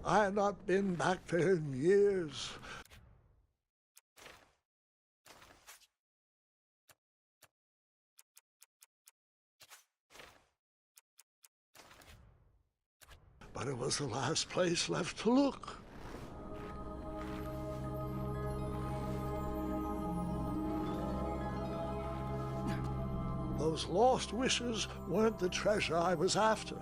I had not been back there in years. But it was the last place left to look. Those lost wishes weren't the treasure I was after.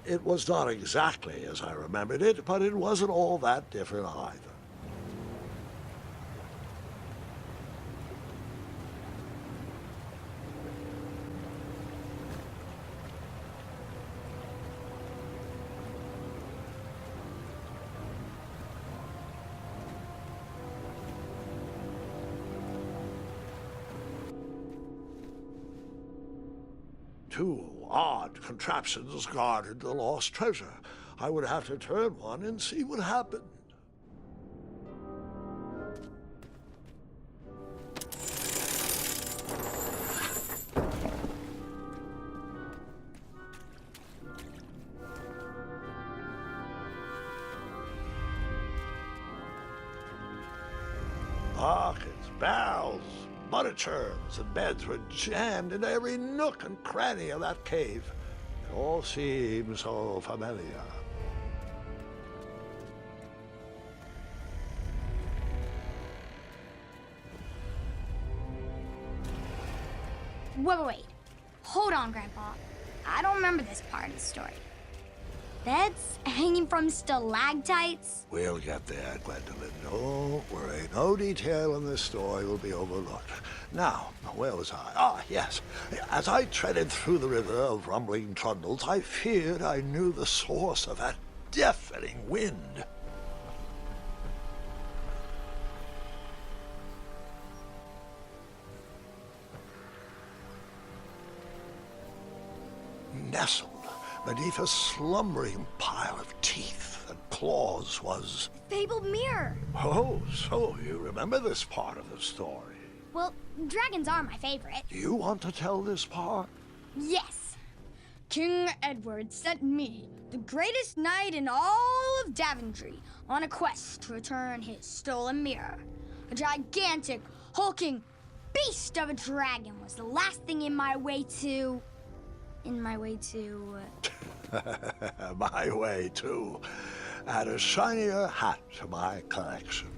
It was not exactly as I remembered it, but it wasn't all that different either. Two odd contraptions guarded the lost treasure. I would have to turn one and see what happened. Buckets, barrels, butter churns, and beds were jammed into every nook and cranny of that cave. It all seemed so familiar. Wait. Hold on, Grandpa. I don't remember this part of the story. Beds hanging from stalactites? We'll get there, Gwendolyn. Don't worry. No detail in this story will be overlooked. Now, where was I? Ah, yes. As I treaded through the river of rumbling trundles, I feared I knew the source of that deafening wind. Nestled beneath a slumbering pile of teeth and claws was... Fabled mirror. Oh, so you remember this part of the story. Well, dragons are my favorite. Do you want to tell this part? Yes. King Edward sent me, the greatest knight in all of Daventry, on a quest to return his stolen mirror. A gigantic, hulking beast of a dragon was the last thing in my way to... My way to add a shinier hat to my collection.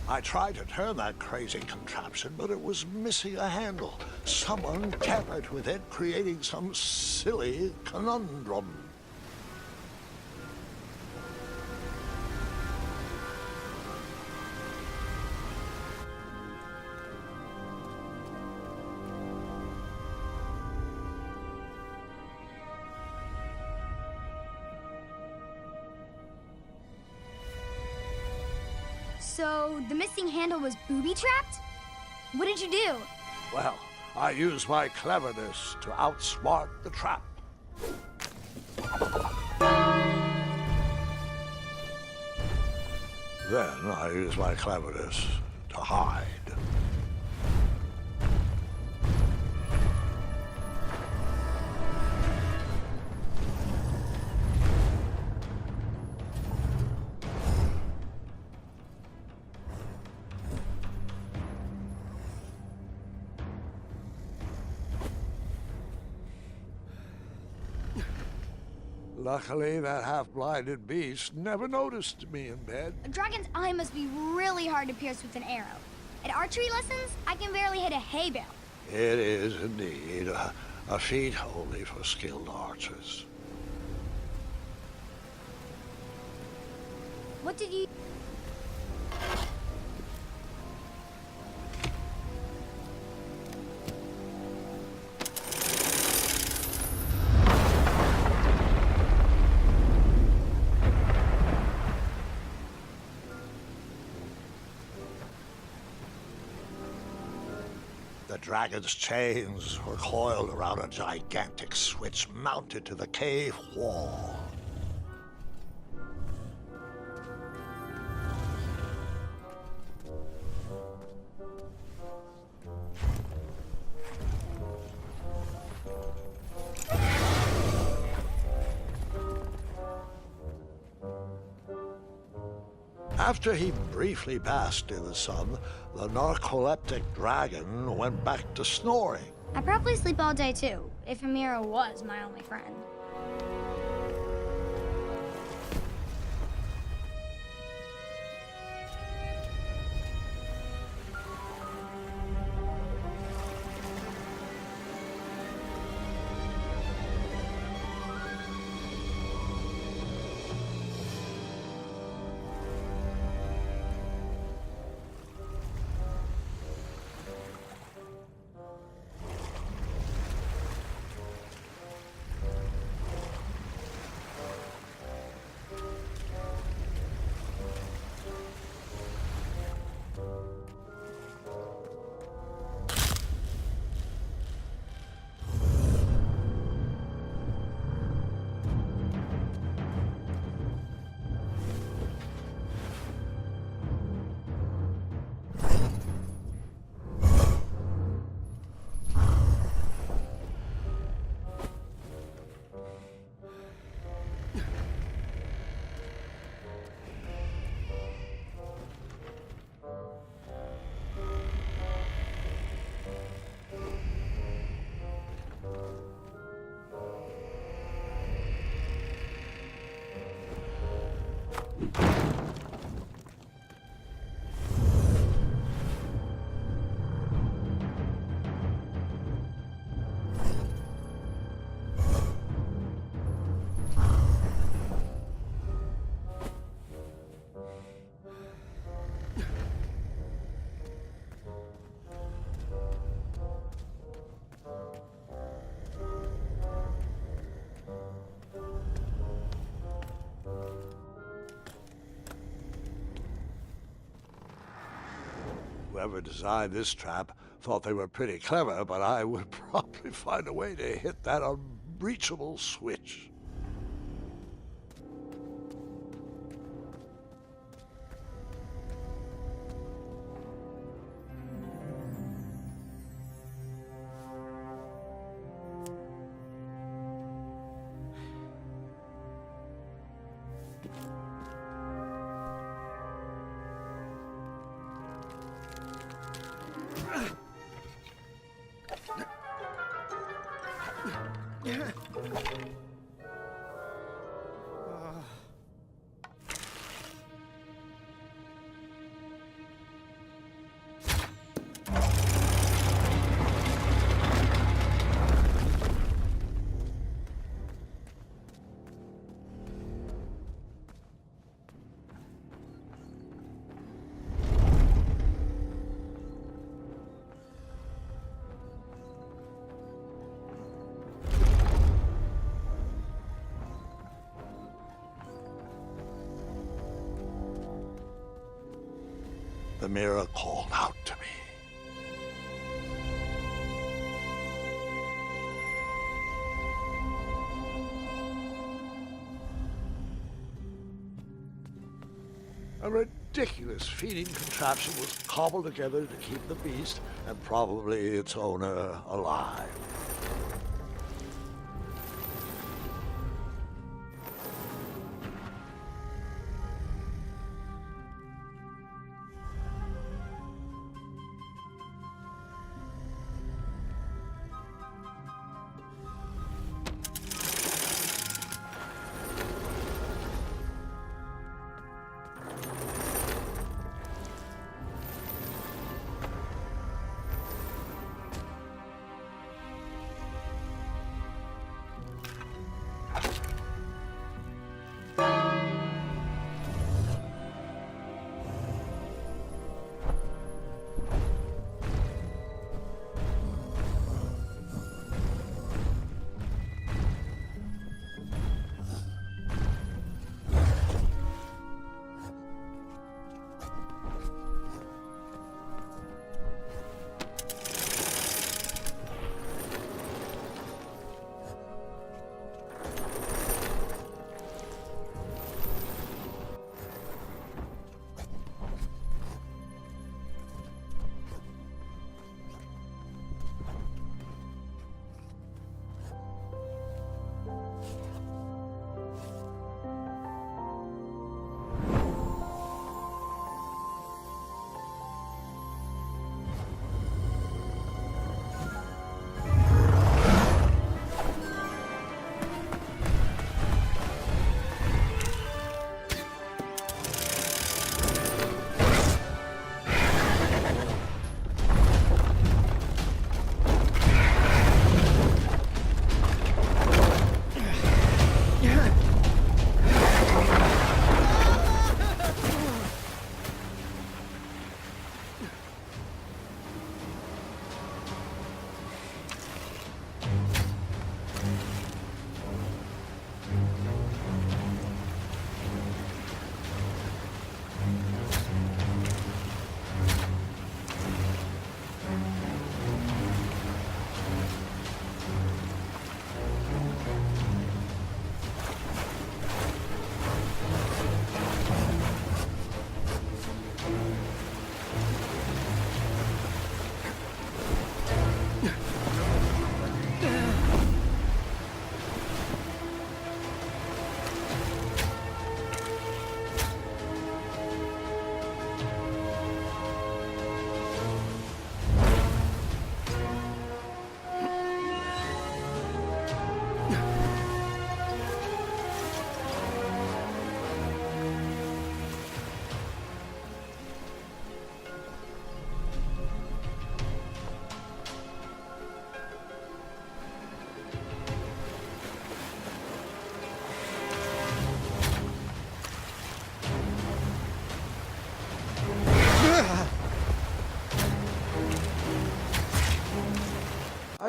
I tried to turn that crazy contraption, but it was missing a handle. Someone tampered with it, creating some silly conundrum. So, the missing handle was booby-trapped? What did you do? Well, I used my cleverness to outsmart the trap. Then I used my cleverness to hide. Luckily, that half-blinded beast never noticed me in bed. A dragon's eye must be really hard to pierce with an arrow. At archery lessons, I can barely hit a hay bale. It is indeed a feat only for skilled archers. What did you... dragon's chains were coiled around a gigantic switch mounted to the cave wall. After he briefly basked in the sun, the narcoleptic dragon went back to snoring. I'd probably sleep all day too, if Amira was my only friend. Whoever designed this trap thought they were pretty clever, but I would probably find a way to hit that unreachable switch. The mirror called out to me. A ridiculous feeding contraption was cobbled together to keep the beast and probably its owner alive.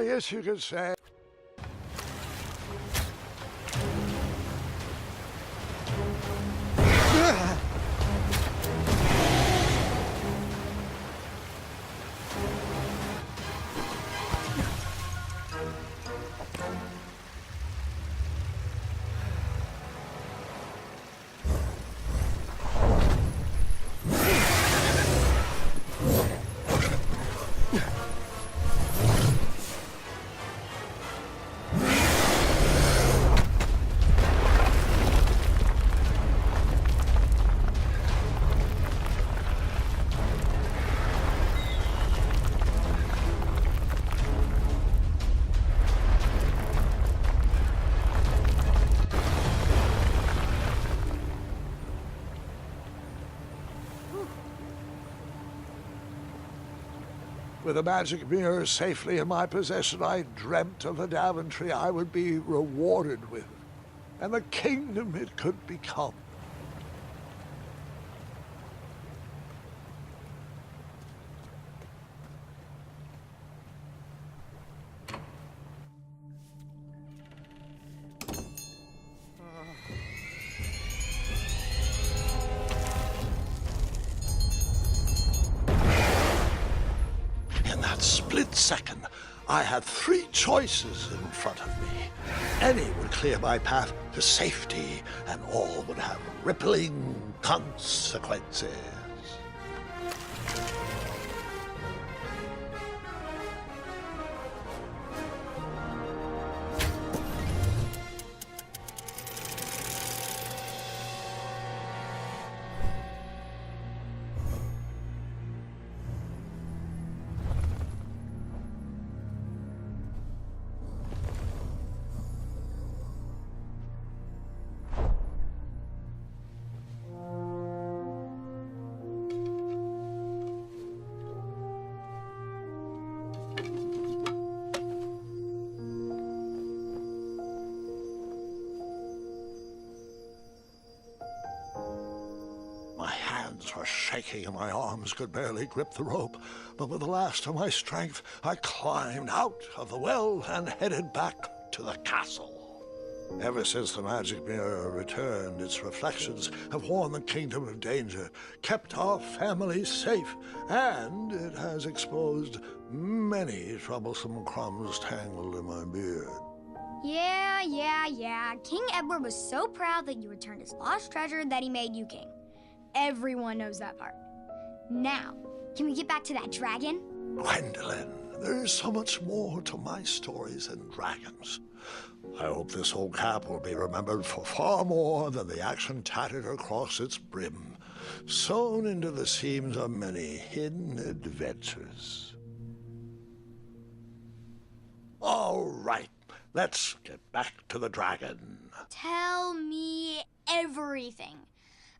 I guess you could say. With the magic mirror safely in my possession, I dreamt of the Daventry I would be rewarded with, and the kingdom it could become. Split second, I had three choices in front of me. Any would clear my path to safety, and all would have rippling consequences. Were shaking and my arms could barely grip the rope, but with the last of my strength I climbed out of the well and headed back to the castle. Ever since the magic mirror returned, its reflections have warned the kingdom of danger, kept our family safe, and it has exposed many troublesome crumbs tangled in my beard. Yeah. King Edward was so proud that you returned his lost treasure that he made you king. Everyone knows that part. Now, can we get back to that dragon? Gwendolyn, there is so much more to my stories than dragons. I hope this old cap will be remembered for far more than the action tattered across its brim, sewn into the seams of many hidden adventures. All right, let's get back to the dragon. Tell me everything.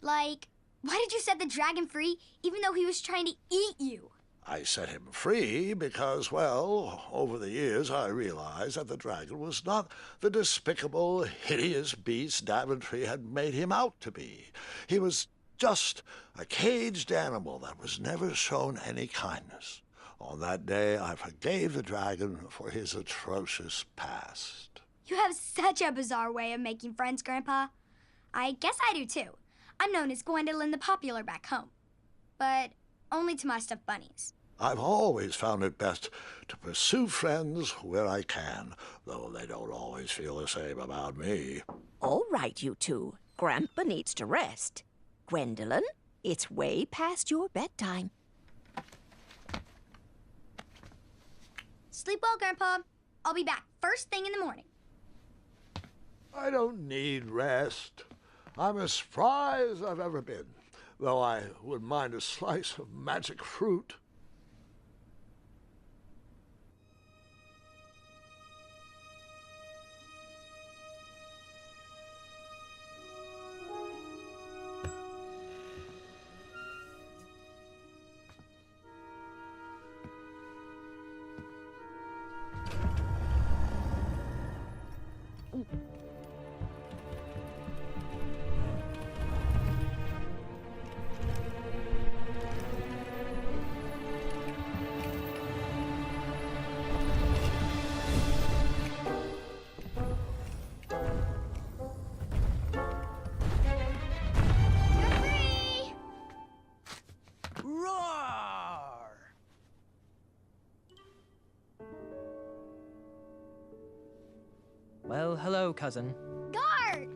Like, why did you set the dragon free even though he was trying to eat you? I set him free because, well, over the years I realized that the dragon was not the despicable, hideous beast Daventry had made him out to be. He was just a caged animal that was never shown any kindness. On that day, I forgave the dragon for his atrocious past. You have such a bizarre way of making friends, Grandpa. I guess I do, too. I'm known as Gwendolyn the Popular back home, but only to my stuffed bunnies. I've always found it best to pursue friends where I can, though they don't always feel the same about me. All right, you two. Grandpa needs to rest. Gwendolyn, it's way past your bedtime. Sleep well, Grandpa. I'll be back first thing in the morning. I don't need rest. I'm as spry as I've ever been, though I wouldn't mind a slice of magic fruit. Well, hello, cousin. Guard!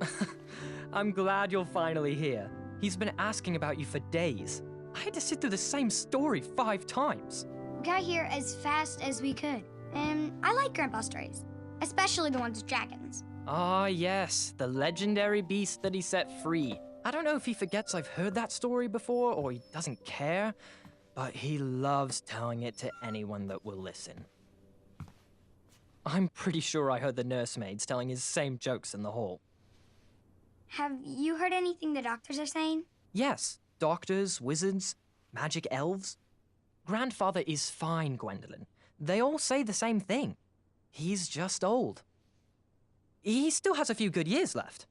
I'm glad you're finally here. He's been asking about you for days. I had to sit through the same story 5 times. We got here as fast as we could. And I like Grandpa's stories, especially the ones with dragons. Ah, yes, the legendary beast that he set free. I don't know if he forgets I've heard that story before or he doesn't care, but he loves telling it to anyone that will listen. I'm pretty sure I heard the nursemaids telling his same jokes in the hall. Have you heard anything the doctors are saying? Yes, doctors, wizards, magic elves. Grandfather is fine, Gwendolyn. They all say the same thing. He's just old. He still has a few good years left.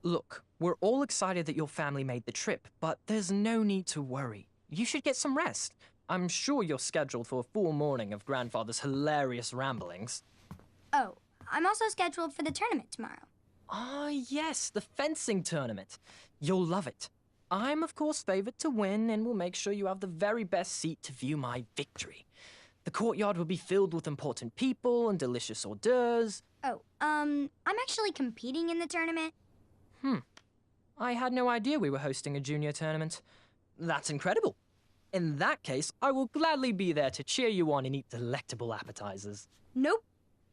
Look, we're all excited that your family made the trip, but there's no need to worry. You should get some rest. I'm sure you're scheduled for a full morning of Grandfather's hilarious ramblings. Oh, I'm also scheduled for the tournament tomorrow. Ah, yes, the fencing tournament. You'll love it. I'm, of course, favored to win and will make sure you have the very best seat to view my victory. The courtyard will be filled with important people and delicious hors d'oeuvres. Oh, I'm actually competing in the tournament. I had no idea we were hosting a junior tournament. That's incredible. In that case, I will gladly be there to cheer you on and eat delectable appetizers. Nope,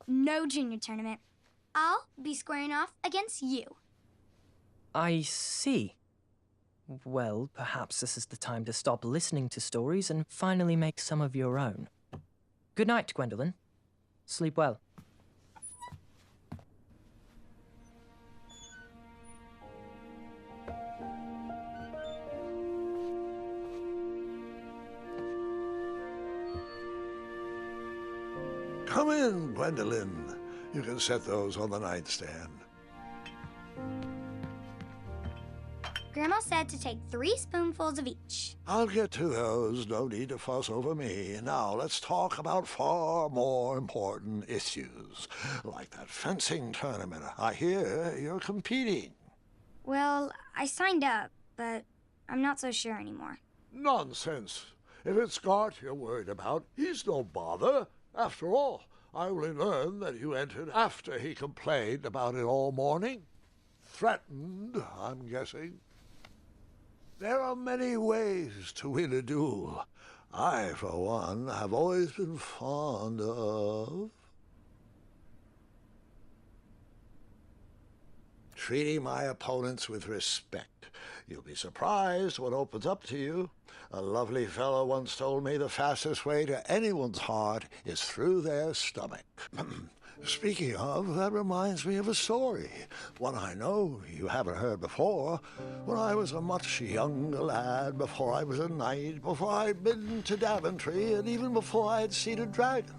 no junior tournament. I'll be squaring off against you. I see. Well, perhaps this is the time to stop listening to stories and finally make some of your own. Good night, Gwendolyn. Sleep well. Come in, Gwendolyn. You can set those on the nightstand. Grandma said to take 3 spoonfuls of each. I'll get to those. No need to fuss over me. Now, let's talk about far more important issues, like that fencing tournament. I hear you're competing. Well, I signed up, but I'm not so sure anymore. Nonsense. If it's Gart you're worried about, he's no bother. After all, I only learned that you entered after he complained about it all morning. Threatened, I'm guessing. There are many ways to win a duel. I, for one, have always been fond of treating my opponents with respect. You'll be surprised what opens up to you. A lovely fellow once told me the fastest way to anyone's heart is through their stomach. Speaking of, that reminds me of a story, one I know you haven't heard before. When I was a much younger lad, before I was a knight, before I'd been to Daventry, and even before I had seen a dragon.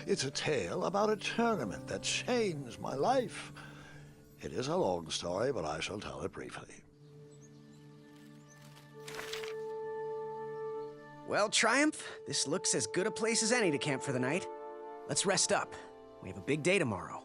It's a tale about a tournament that changed my life. It is a long story, but I shall tell it briefly. Well, Triumph, this looks as good a place as any to camp for the night. Let's rest up. We have a big day tomorrow.